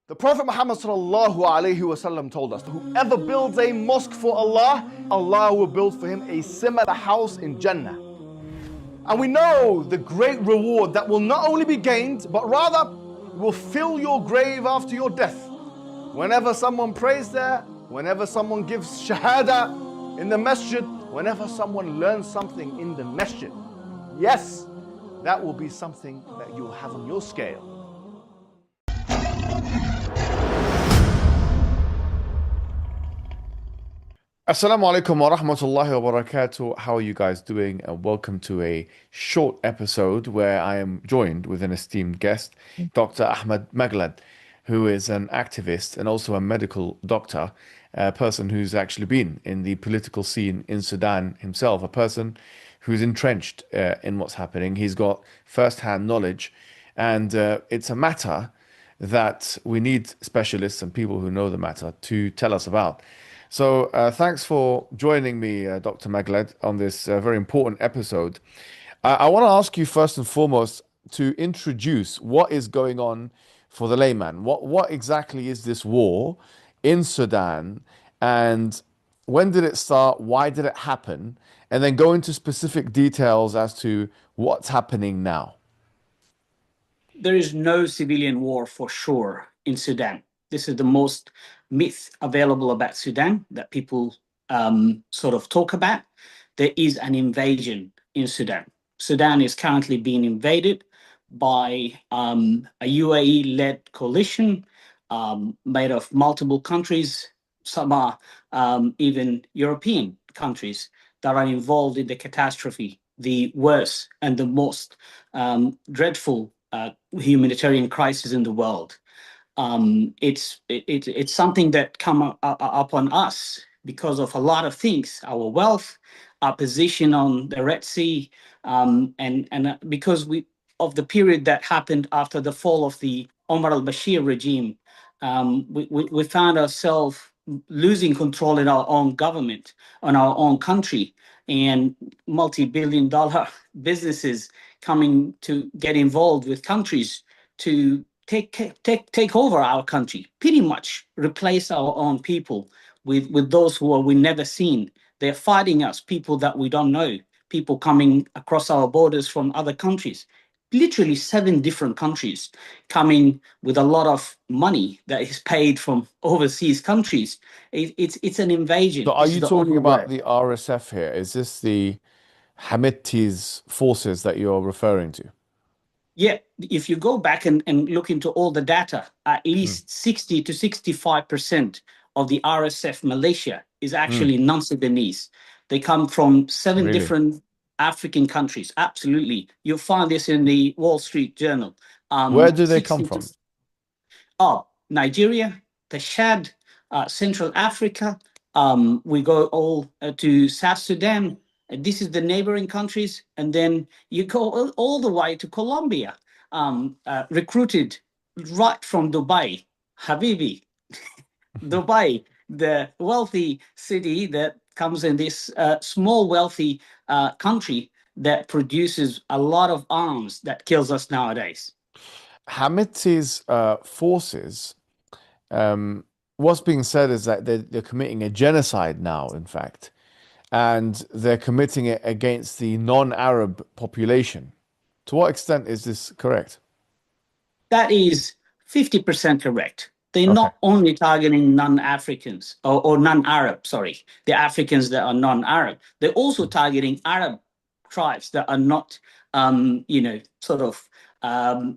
The Prophet Muhammad sallallahu alaihi wasallam told us that whoever builds a mosque for Allah, Allah will build for him a similar house in Jannah. And we know the great reward that will not only be gained, but rather will fill your grave after your death. Whenever someone prays there, whenever someone gives shahada in the masjid, whenever someone learns something in the masjid, yes, that will be something that you'll have on your scale. Assalamu alaikum wa rahmatullahi wa barakatuh. How are you guys doing? And welcome to a short episode where I am joined with an esteemed guest, Dr. Ahmed Maglad, who is an activist and also a medical doctor, a person who's actually been in the political scene in Sudan himself, a person who's entrenched in what's happening. He's got first-hand knowledge, and it's a matter that we need specialists and people who know the matter to tell us about. So thanks for joining me, Dr. Maglad, on this very important episode. I want to ask you first and foremost to introduce what is going on for the layman. What exactly is this war in Sudan, and when did it start? Why did it happen? And then go into specific details as to what's happening now. There is no civilian war for sure in Sudan. This is the most myth available about Sudan that people sort of talk about. There is an invasion in Sudan. Sudan is currently being invaded by a UAE-led coalition made of multiple countries. Some are even European countries that are involved in the catastrophe, the worst and the most dreadful humanitarian crisis in the world. It's something that come upon us because of a lot of things: our wealth, our position on the Red Sea, and because of the period that happened after the fall of the Omar al-Bashir regime. We found ourselves losing control in our own government, on our own country, and multi-billion-dollar businesses coming to get involved with countries to take over our country, pretty much replace our own people with those who we never seen. They're fighting us, people that we don't know, people coming across our borders from other countries, literally 7 different countries coming with a lot of money that is paid from overseas countries. It's an invasion. So are you talking about the RSF here? Is this the Hamidi's forces that you're referring to? Yeah, if you go back and look into all the data, at least 60 to 65% of the RSF militia is actually non-Sudanese. They come from 7 different African countries. Absolutely. You'll find this in the Wall Street Journal. Where do they come from? Nigeria, the Chad, Central Africa. We go all to South Sudan. This is the neighboring countries, and then you go all the way to Colombia, recruited right from Dubai, Habibi, Dubai, the wealthy city that comes in this small wealthy country that produces a lot of arms that kills us nowadays. Hamidi's forces, what's being said is that they're committing a genocide now, in fact. And they're committing it against the non-Arab population. To what extent is this correct? That is 50% correct. They're not only targeting non-Africans or non-Arab, sorry, the Africans that are non-Arab. They're also targeting Arab tribes that are not,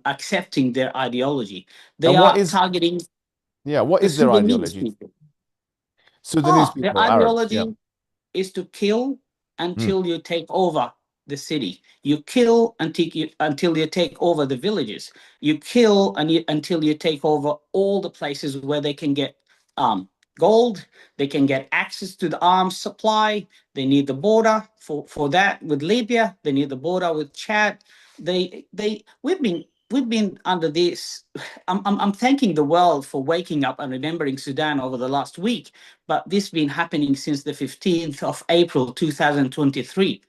accepting their ideology. They are targeting. Yeah, what is their ideology? Sudanese people, their ideology is to kill until you take over the city. You kill until you take over the villages. You kill until you take over all the places where they can get gold. They can get access to the arms supply. They need the border for that with Libya. They need the border with Chad. We've been under this. I'm thanking the world for waking up and remembering Sudan over the last week, but this has been happening since the 15th of April 2023.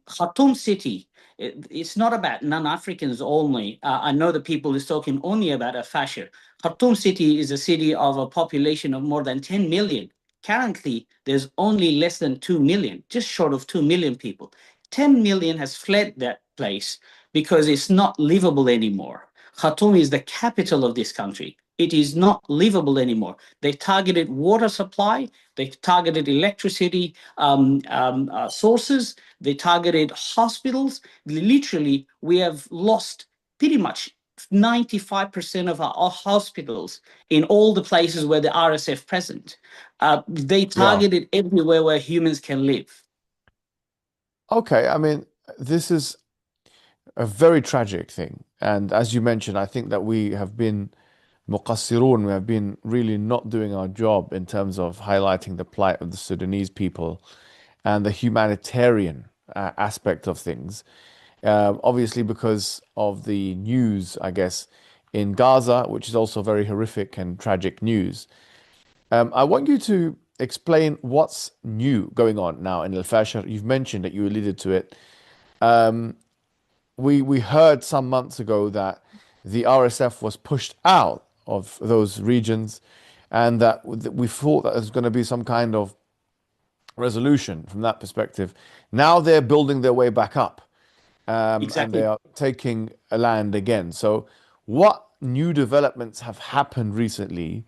Khartoum city It's not about non-Africans only. I know the people is talking only about Al-Fashir. Khartoum city is a city of a population of more than 10 million. Currently, there's only less than 2 million, just short of 2 million people. 10 million has fled that place because it's not livable anymore. Khartoum is the capital of this country. It is not livable anymore. They targeted water supply, they targeted electricity sources, they targeted hospitals. Literally, we have lost pretty much 95% of our hospitals in all the places where the RSF present. They Yeah. targeted everywhere where humans can live. Okay. I mean, this is a very tragic thing. And as you mentioned, I think that we have been muqassirun, we have been really not doing our job in terms of highlighting the plight of the Sudanese people and the humanitarian aspect of things. Obviously, because of the news, I guess, in Gaza, which is also very horrific and tragic news. I want you to explain what's new going on now in Al Fasher. You've mentioned that you alluded to it. We heard some months ago that the RSF was pushed out of those regions, and that we thought that there's going to be some kind of resolution from that perspective. Now they're building their way back up, and they Exactly. are taking a land again. So, what new developments have happened recently,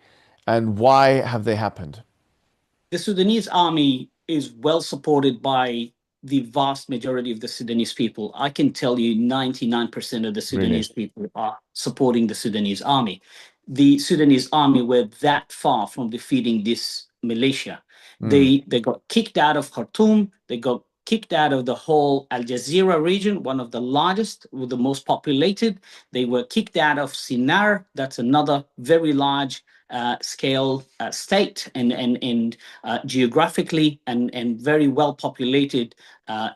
and why have they happened? The Sudanese army is well supported by the vast majority of the Sudanese people. I can tell you 99% of the Really? Sudanese people are supporting the Sudanese army. The Sudanese army were that far from defeating this militia. Mm, They got kicked out of Khartoum, they got kicked out of the whole Al Jazeera region, one of the largest, with the most populated. They were kicked out of Sinar, that's another very large scale state and geographically and very well populated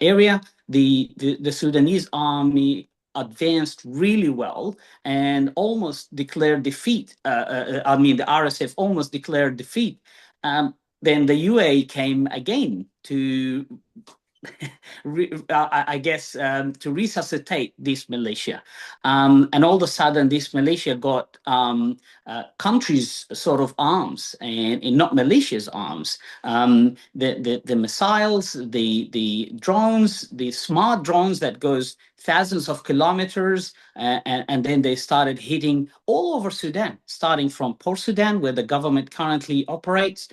area. The Sudanese army advanced really well and almost declared defeat. I mean, the RSF almost declared defeat. Um, then the UA came again to I guess, to resuscitate this militia. And all of a sudden, this militia got countries' sort of arms and not militias' arms. The missiles, the drones, the smart drones that goes thousands of kilometers, and then they started hitting all over Sudan, starting from Port Sudan, where the government currently operates.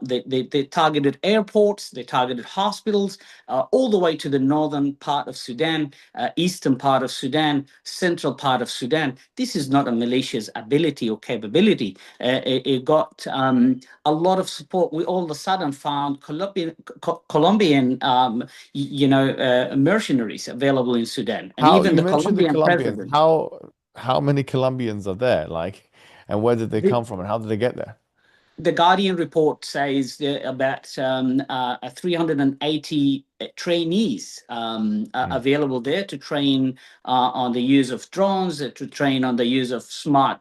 They targeted airports, they targeted hospitals, all the way to the northern part of Sudan, eastern part of Sudan, central part of Sudan. This is not a militia's ability or capability. It got a lot of support. We all of a sudden found Colombian mercenaries available in Sudan, and How even you the mentioned the Colombian Colombians? president. How many Colombians are there? Like, and where did they come from, and how did they get there? The Guardian report says that about 380 trainees Mm, available there to train on the use of drones, to train on the use of smart,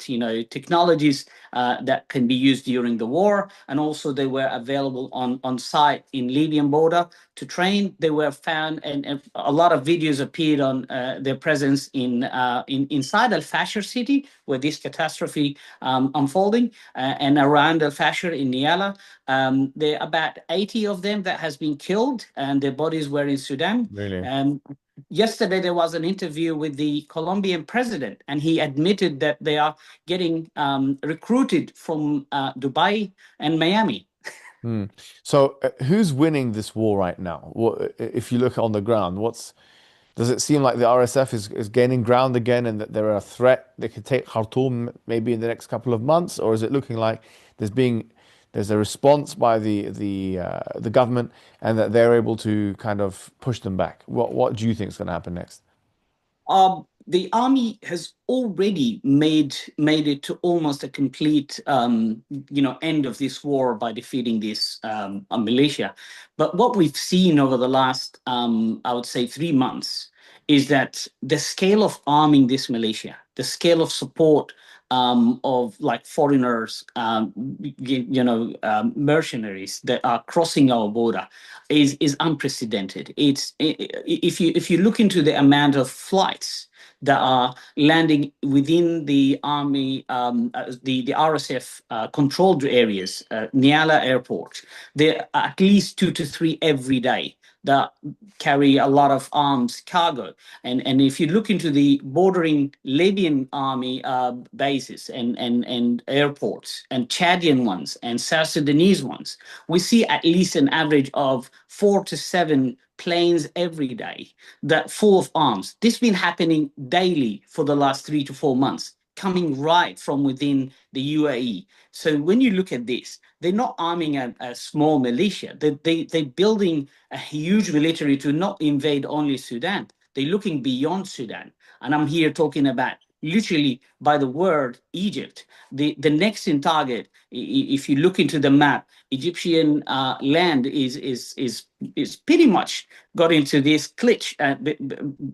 technologies that can be used during the war, and also they were available on site in Libyan border to train. They were found, and a lot of videos appeared on their presence in inside Al Fasher city, where this catastrophe unfolding, and around Al Fasher in Niala. There are about 80 of them that has been killed, and their bodies were in Sudan. really? Yesterday, there was an interview with the Colombian president, and he admitted that they are getting recruited from Dubai and Miami. Hmm. So, who's winning this war right now? What, if you look on the ground, does it seem like the RSF is gaining ground again and that they're a threat? They could take Khartoum maybe in the next couple of months, or is it looking like there's being there's a response by the government and that they're able to kind of push them back? What do you think is going to happen next? The army has already made it to almost a complete end of this war by defeating this militia. But what we've seen over the last I would say 3 months is that the scale of arming this militia, the scale of support of like foreigners, mercenaries that are crossing our border is unprecedented. If you look into the amount of flights that are landing within the army, the RSF controlled areas, Niala Airport, there are at least 2 to 3 every day that carry a lot of arms cargo. And if you look into the bordering Libyan army bases and airports and Chadian ones and South Sudanese ones, we see at least an average of 4 to 7 planes every day that full of arms. This has been happening daily for the last 3 to 4 months, coming right from within the UAE. So when you look at this, they're not arming a small militia. They're building a huge military to not invade only Sudan. They're looking beyond Sudan. And I'm here talking about literally by the word Egypt. The next in target, if you look into the map, Egyptian land is pretty much got into this glitch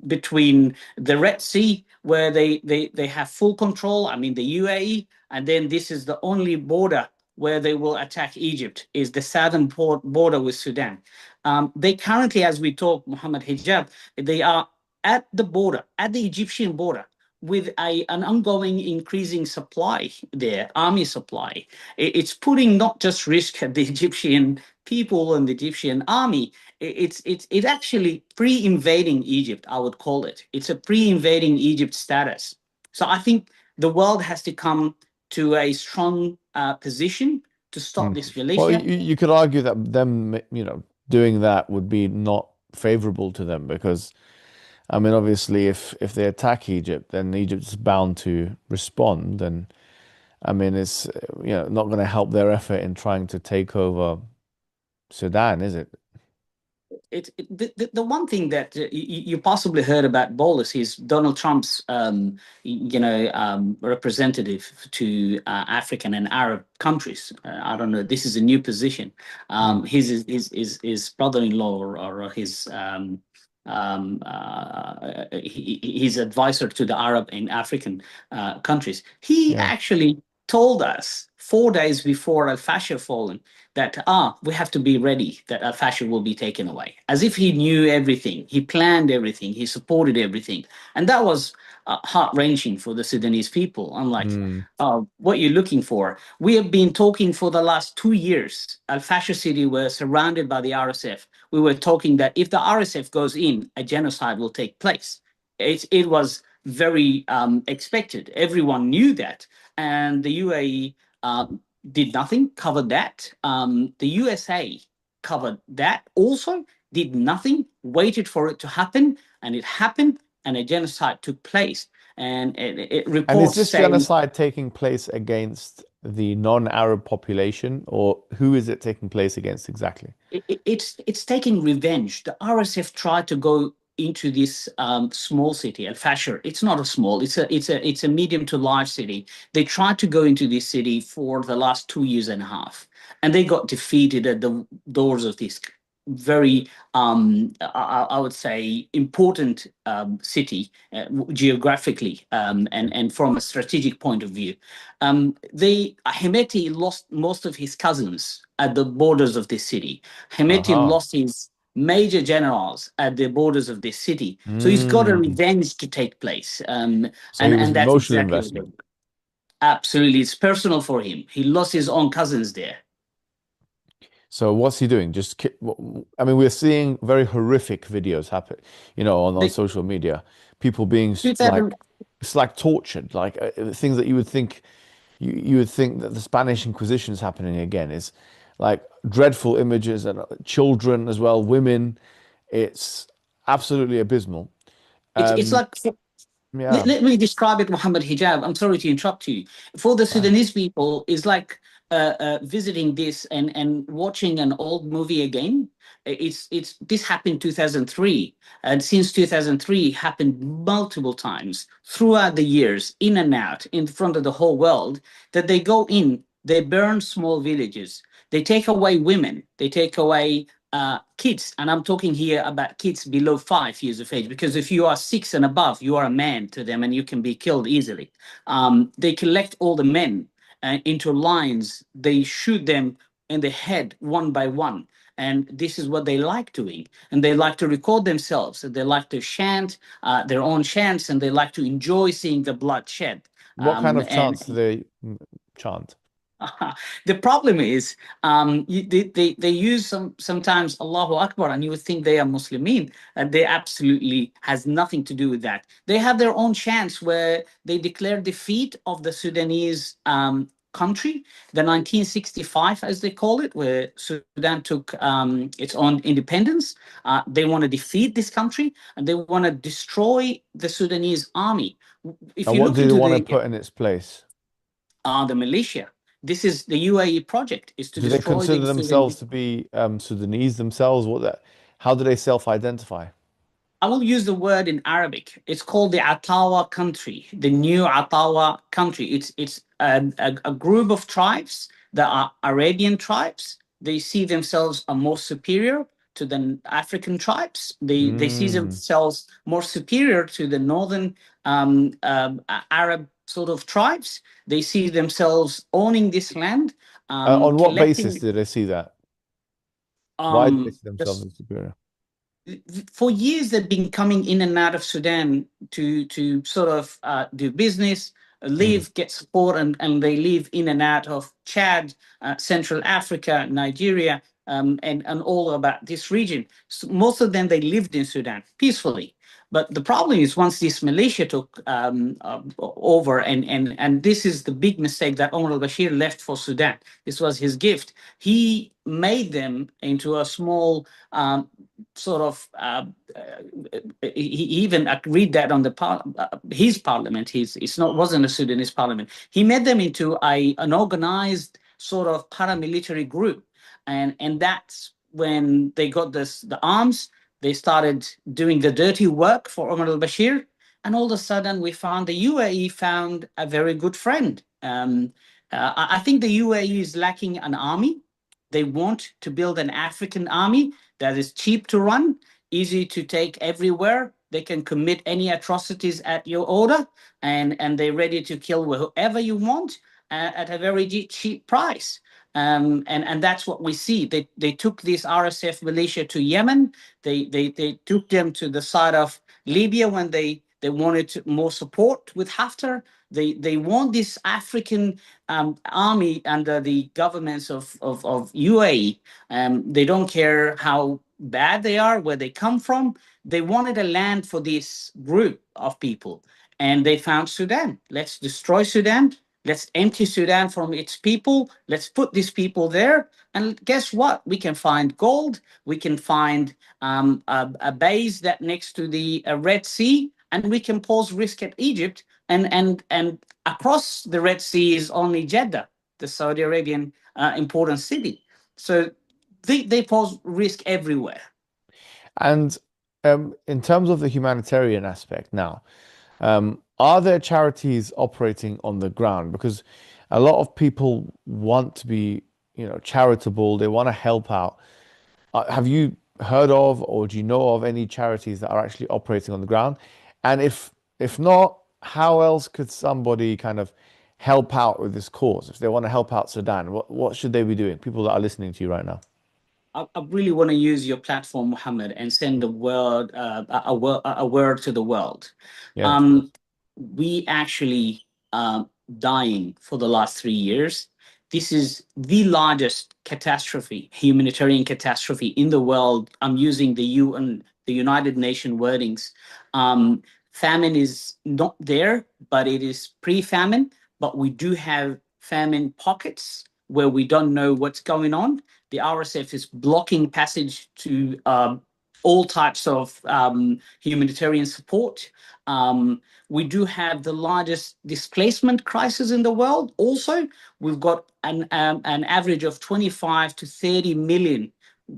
between the Red Sea, where they have full control. I mean, the UAE, and then this is the only border where they will attack Egypt, is the southern border with Sudan. They currently, as we talk, Muhammad Hijab, they are at the border, at the Egyptian border, with an ongoing increasing supply there, army supply. It's putting not just risk at the Egyptian people and the Egyptian army. It's actually pre-invading Egypt, I would call it. It's a pre-invading Egypt status. So I think the world has to come to a strong position to stop Mm. this Well, militia. you could argue that them, doing that would be not favorable to them because, I mean, obviously, if they attack Egypt, then Egypt's bound to respond, and I mean, it's not going to help their effort in trying to take over Sudan, is it? The one thing that you possibly heard about Bolus is Donald Trump's representative to African and Arab countries. I don't know. This is a new position. Mm. His brother-in-law or his advisor to the Arab and African countries. He Yeah. actually told us 4 days before Al-Fashir fallen that we have to be ready that Al-Fashir will be taken away, as if he knew everything, he planned everything, he supported everything. And that was heart-wrenching for the Sudanese people. I'm like, Mm. what you're looking for. We have been talking for the last 2 years. Al-Fashir city were surrounded by the RSF. We were talking that if the RSF goes in, a genocide will take place. It was very expected. Everyone knew that. And the UAE did nothing, covered that. The USA covered that also, did nothing, waited for it to happen, and it happened, and a genocide took place. And And is reports this say genocide taking place against the non-Arab population, or who is it taking place against exactly? it's taking revenge. The RSF tried to go into this small city, Al Fashir. It's not a small. It's a medium to large city. They tried to go into this city for the last 2 years and a half, and they got defeated at the doors of this very, I would say, important geographically, and from a strategic point of view. Hemeti lost most of his cousins at the borders of this city. Hemeti Uh-huh. lost his major generals at the borders of this city. So he's got a Mm. revenge to take place. So he was And that's emotional exactly what they investment. do. Absolutely. It's personal for him. He lost his own cousins there. So what's he doing? I mean, we're seeing very horrific videos happen, on The social media. People being like, 2000, it's like tortured, like things that you would think that the Spanish Inquisition is happening again. Is like dreadful images and children as well, women. It's absolutely abysmal. it's Um, like yeah. let me describe it, Muhammad Hijab. I'm sorry to interrupt you. For the Fine. Sudanese people, it's like visiting this and watching an old movie again. It's this happened 2003, and since 2003 happened multiple times throughout the years, in and out, in front of the whole world. That they go in, they burn small villages, they take away women, they take away kids, and I'm talking here about kids below 5 years of age, because if you are 6 and above, you are a man to them and you can be killed easily. They collect all the men into lines, they shoot them in the head one by one. And this is what they like doing. And they like to record themselves, and they like to chant their own chants, and they like to enjoy seeing the blood shed. What kind of And chants do they chant? the problem is, they use sometimes Allahu Akbar, and you would think they are Muslimin, and they absolutely has nothing to do with that. They have their own chants where they declare defeat of the Sudanese country, the 1965, as they call it, where Sudan took its own independence. They want to defeat this country, and they want to destroy the Sudanese army. If And you what look do they into want to put in its place? the militia. This is the UAE project, is to Do they destroy consider the themselves Sudanese. to be Sudanese themselves? How do they self-identify? I will use the word in Arabic. It's called the Atawa country, the new Atawa country. It's a group of tribes that are Arabian tribes. They see themselves are more superior to the African tribes. They see Mm. themselves more superior to the northern Arab sort of tribes. They see themselves owning this land, On what basis collecting. do they see that? Why do they Um, see themselves the, as superior? for years they've been coming in and out of Sudan to sort of do business, Mm. live, get support, and they live in and out of Chad, Central Africa, Nigeria, and all about this region. So most of them they lived in Sudan peacefully. But the problem is once this militia took over, and this is the big mistake that Omar al-Bashir left for Sudan. This was his gift. He made them into a small sort of he even agreed that on his parliament. It's not wasn't a Sudanese parliament. He made them into an organized sort of paramilitary group, and that's when they got the arms. They started doing the dirty work for Omar al-Bashir, and all of a sudden we found the UAE found a very good friend. I think the UAE is lacking an army. They want to build an African army that is cheap to run, easy to take everywhere. They can commit any atrocities at your order, and they're ready to kill whoever you want at a very cheap price. And that's what we see. They took this RSF militia to Yemen. They took them to the side of Libya when they wanted more support with Haftar. They want this African army under the governments of UAE. They don't care how bad they are, where they come from. They wanted a land for this group of people. And they found Sudan. Let's destroy Sudan. Let's empty Sudan from its people. Let's put these people there. And guess what? We can find gold. We can find a base that next to the Red Sea, and we can pose risk at Egypt. And across the Red Sea is only Jeddah, the Saudi Arabian important city. So they pose risk everywhere. And in terms of the humanitarian aspect now, are there charities operating on the ground? Because a lot of people want to be, charitable. They want to help out. Have you heard of or do you know of any charities that are actually operating on the ground? And if not, how else could somebody kind of help out with this cause? If they want to help out Sudan, what should they be doing? People that are listening to you right now. I really want to use your platform, Muhammad, and send a word to the world. Yeah, of Um, course. we actually dying for the last 3 years. This is the largest catastrophe, humanitarian catastrophe in the world. I'm using the UN, the United Nations wordings. Famine is not there, but it is pre-famine. But we do have famine pockets where we don't know what's going on. The RSF is blocking passage to all types of humanitarian support. We do have the largest displacement crisis in the world. Also, we've got an average of 25 to 30 million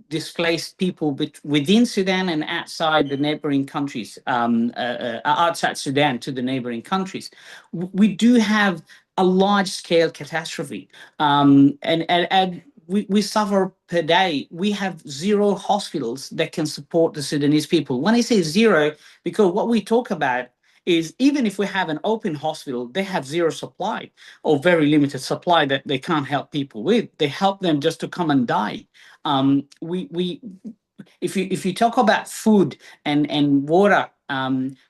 displaced people within Sudan and outside the neighboring countries, outside Sudan to the neighboring countries. We do have a large scale catastrophe. And we suffer per day. We have zero hospitals that can support the Sudanese people. When I say zero, because what we talk about is even if we have an open hospital, they have zero supply or very limited supply that they can't help people with. They help them just to come and die. We if you talk about food and water,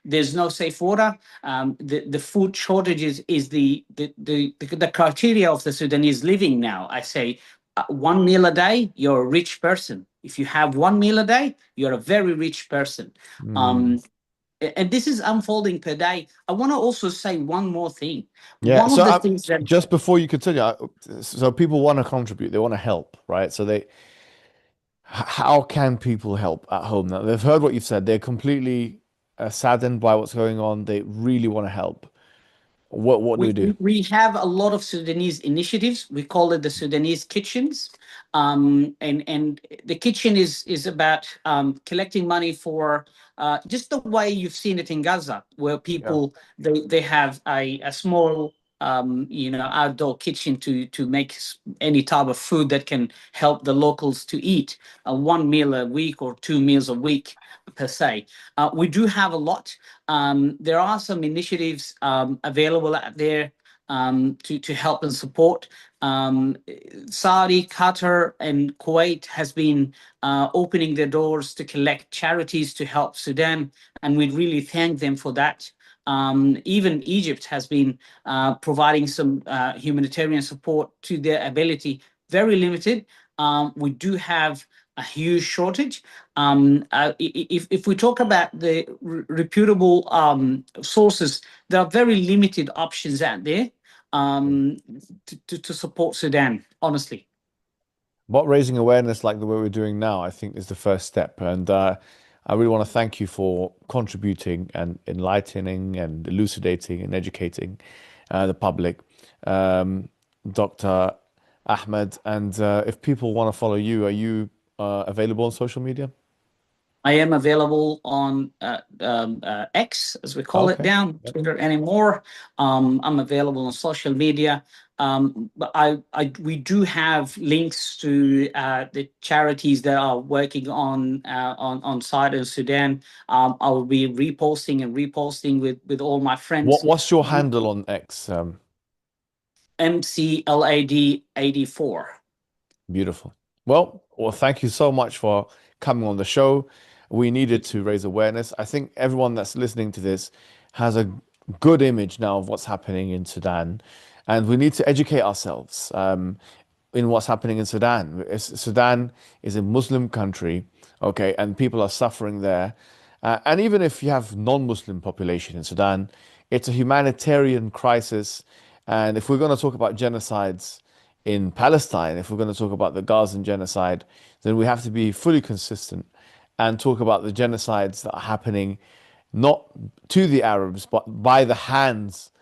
there's no safe water. The food shortages is the criteria of the Sudanese living now. I say, one meal a day, you're a rich person. If you have one meal a day, you're a very rich person. Mm. Um, and this is unfolding per day. I want to also say one more thing. Yeah. One of So the things that just before you continue, so people want to contribute, they want to help, right? So how can people help at home now? They've heard what you've said. They're completely saddened by what's going on. They really want to help. What do we we, do? we we have a lot of Sudanese initiatives. We call it the Sudanese kitchens. And the kitchen is about collecting money for just the way you've seen it in Gaza, where Yeah. people they have a small outdoor kitchen to make any type of food that can help the locals to eat one meal a week or two meals a week per se. We do have a lot. There are some initiatives available out there to help and support. Saudi, Qatar, and Kuwait has been opening their doors to collect charities to help Sudan, and we really thank them for that. Even Egypt has been providing some humanitarian support to their ability, very limited. We do have a huge shortage. If we talk about the reputable sources, there are very limited options out there um, to support Sudan, honestly. But raising awareness like the way we're doing now, I think is the first step. And I really want to thank you for contributing and enlightening and elucidating and educating the public, um, Dr. Ahmed. And if people want to follow you, are you available on social media? I am available on X, as we call it Okay. down, Yep. Twitter anymore. I'm available on social media. But we do have links to the charities that are working on site in Sudan. I will be reposting and reposting with all my friends. What's your handle on X? MCLAD84. Beautiful. Well, thank you so much for coming on the show. We needed to raise awareness. I think everyone that's listening to this has a good image now of what's happening in Sudan, and we need to educate ourselves in what's happening in Sudan. Sudan is a Muslim country, okay, and people are suffering there. And even if you have non-Muslim population in Sudan, it's a humanitarian crisis. And if we're going to talk about genocides in Palestine, if we're going to talk about the Gazan genocide, then we have to be fully consistent and talk about the genocides that are happening not to the Arabs, but by the hands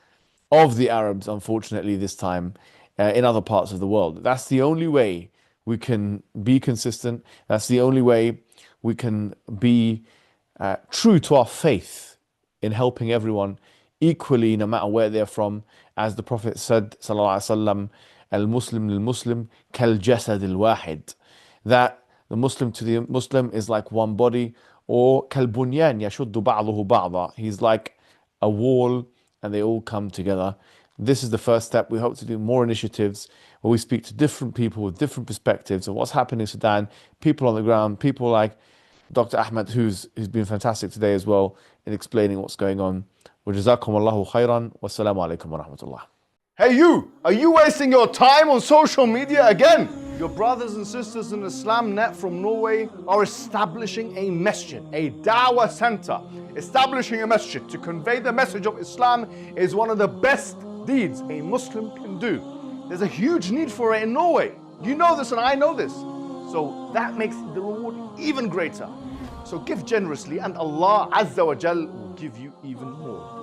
of the Arabs, unfortunately, this time in other parts of the world. That's the only way we can be consistent. That's the only way we can be true to our faith in helping everyone equally, no matter where they're from. As the Prophet said, Sallallahu Alaihi Wasallam, Al Muslim lil Muslim, Kal Jasad al Wahid. That the Muslim to the Muslim is like one body, or Kal Bunyan Yashuddu Ba'dahu Ba'da. He's like a wall and they all come together. This is the first step. We hope to do more initiatives where we speak to different people with different perspectives of what's happening in Sudan, people on the ground, people like Dr. Ahmed, who's been fantastic today as well in explaining what's going on. وجزاكم الله خيرا والسلام عليكم ورحمة الله. Hey, you! Are you wasting your time on social media again? Your brothers and sisters in Islam Net from Norway are establishing a masjid, a dawah center. Establishing a masjid to convey the message of Islam is one of the best deeds a Muslim can do. There's a huge need for it in Norway. You know this and I know this. So that makes the reward even greater. So give generously and Allah Azza wa Jal will give you even more.